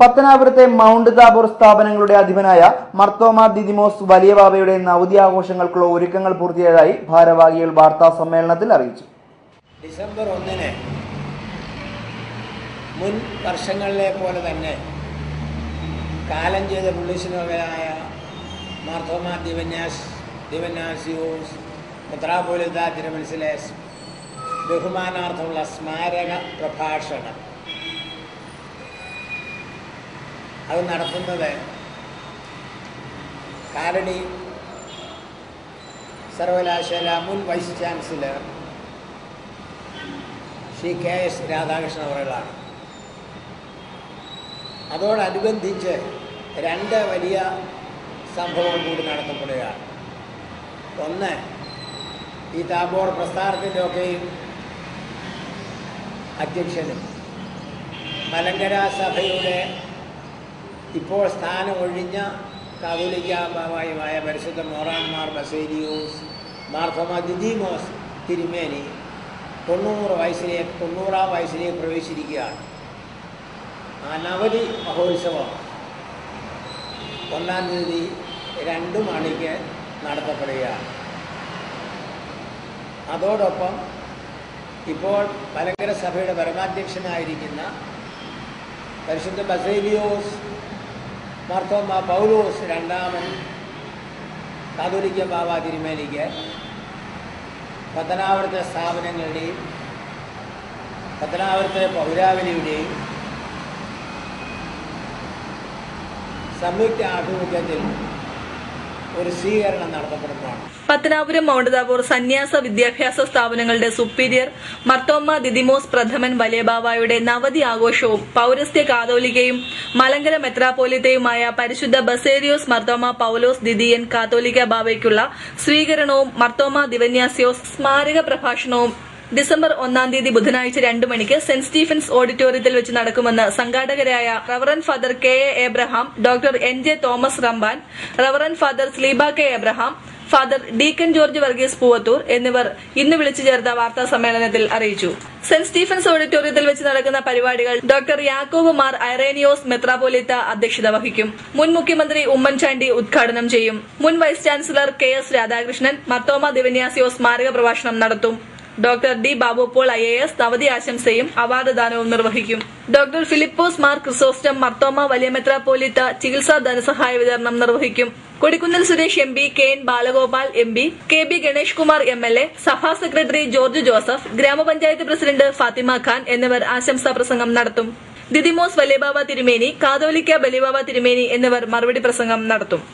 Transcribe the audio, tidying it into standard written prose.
പത്തനാപുരത്തെ Mount Tabor സ്ഥാപനങ്ങളുടെ അധിപനായ മർത്തോമ ദിദിമോസ് വലിയ ബാബയുടെ നവതി ആഘോഷങ്ങൾക്കുള്ള ഒരുക്കങ്ങൾ പൂർത്തിയായതായി ഭാരവാഹികൾ വാർത്താ സമ്മേളനത്തിൽ അറിയിച്ചു. ഡിസംബർ 1 മുൻ വർഷങ്ങളിലെ പോലെ തന്നെ കാലം ചെയ്ത പുള്ളിശിനോകനായ മാർത്തോമ ദിവന്യാസിയോസ് മെത്രാപ്പോലിത്ത തിരുമനസിലെ ബഹുമാനാർത്ഥമുള്ള സ്മാരക പ്രഭാഷണം അത് നടത്തുന്നത് കാലടി സർവകലാശാല മുൻ vice chancellor Shri KS Radhakrishnan അവറുകളാണ്. അതോടനുബന്ധിച്ച് രണ്ട് വലിയ സംഭവങ്ങൾ കൂടി നടത്തപ്പെടുകയാണ്. ഒന്ന്, ഈ താബോർ പ്രസ്ഥാനത്തിൻ്റെയൊക്കെയും അധ്യക്ഷനും മലങ്കര സഭയുടെ ഇപ്പോൾ സ്ഥാനമൊഴിഞ്ഞ കാതോലിക്ക ബാവായുമായ പരിശുദ്ധ മോറാൻമാർ ബസേലിയോസ് മാർത്തോമ ദിദിമോസ് തിരുമേനി 90-ാം വയസ്സിലേക്ക് പ്രവേശിച്ചിരിക്കുകയാണ്. ആ നവതി മഹോത്സവം 1-ാം തീയതി 2 മണിക്ക് നടത്തപ്പെടുകയാണ്. അതോടൊപ്പം ഇപ്പോൾ മലങ്കര സഭയുടെ പരമാധ്യക്ഷനായിരിക്കുന്ന പരിശുദ്ധ ബസേലിയോസ് മാർത്തോമ പൗലോസ് 2-ാമൻ കാതോലിക്ക ബാവ തിരുമേനിക്ക് പത്തനാപുരത്തെ സ്ഥാപനങ്ങളുടെയും പത്തനാപുരത്തെ പൗരാവലിയുടെയും സംയുക്ത ആഭിമുഖ്യത്തിൽ ഒരു സ്വീകരണം നടത്തപ്പെടുന്നതാണ്. പത്തനാപുരം മൗണ്ട് താബോർ സന്യാസ വിദ്യാഭ്യാസ സ്ഥാപനങ്ങളുടെ സുപ്പീരിയർ മർത്തോമ ദിദിമോസ് പ്രഥമൻ വലിയ ബാവായുടെ നവതി ആഘോഷവും പൌരസ്ത്യ കാതോലിക്കയും മലങ്കര മെത്രാപ്പോലിത്തയുമായ പരിശുദ്ധ ബസേലിയോസ് മർത്തോമ പൌലോസ് ദിദിയൻ കാതോലിക്ക ബാവയ്ക്കുള്ള സ്വീകരണവും മർത്തോമ ദിവന്യാസിയോസ് സ്മാരക പ്രഭാഷണവും ഡിസംബർ 1-ാം തീയതി ബുധനാഴ്ച 2 മണിക്ക് സെന്റ് സ്റ്റീഫൻസ് ഓഡിറ്റോറിയത്തിൽ വെച്ച് നടക്കുമെന്ന് സംഘാടകരായ reverend father KA Abraham, doctor NJ Thomas Ramban, reverend father Sleeba K Abraham, father deacon George Varghese Poovathur എന്നിവർ ഇന്ന് വിളിച്ചു ചേർത്ത വാർത്താ സമ്മേളനത്തിൽ അറിയിച്ചു. സെന്റ് സ്റ്റീഫൻസ് ഓഡിറ്റോറിയത്തിൽ വെച്ച് നടക്കുന്ന പരിപാടികൾ ഡോക്ടർ യാക്കോബ് മാർ ഐറേനിയോസ് മെത്രാപ്പോലിത്ത അധ്യക്ഷത വഹിക്കും. മുൻ മുഖ്യമന്ത്രി ഉമ്മൻചാണ്ടി ഉദ്ഘാടനം ചെയ്യും. മുൻ vice chancellor KS Radhakrishnan Marthoma Dionysius സ്മാരക പ്രഭാഷണം നടത്തും. Doctor D Babu Paul IAS നവതി ആശംസയും അവാർഡ് ദാനവും നിർവഹിക്കും. ഡോക്ടർ ഫിലിപ്പോസ് മാർ ക്രിസോസ്റ്റം മർത്തോമ വലിയ മെത്രാപ്പോലിത്ത ചികിത്സാ ധനസഹായ വിതരണം നിർവഹിക്കും. Kodikunnil Suresh MP, KN Balagopal MP, KB Ganesh Kumar MLA, സഭാ സെക്രട്ടറി ജോർജ് ജോസഫ്, ഗ്രാമപഞ്ചായത്ത് പ്രസിഡന്റ് ഫാത്തിമ ഖാൻ എന്നിവർ ആശംസാ പ്രസംഗം നടത്തും. ദിദിമോസ് വലിയ ബാവ തിരുമേനി, കാതോലിക്ക ബലിബാവ തിരുമേനി എന്നിവർ മറുപടി പ്രസംഗം നടത്തും.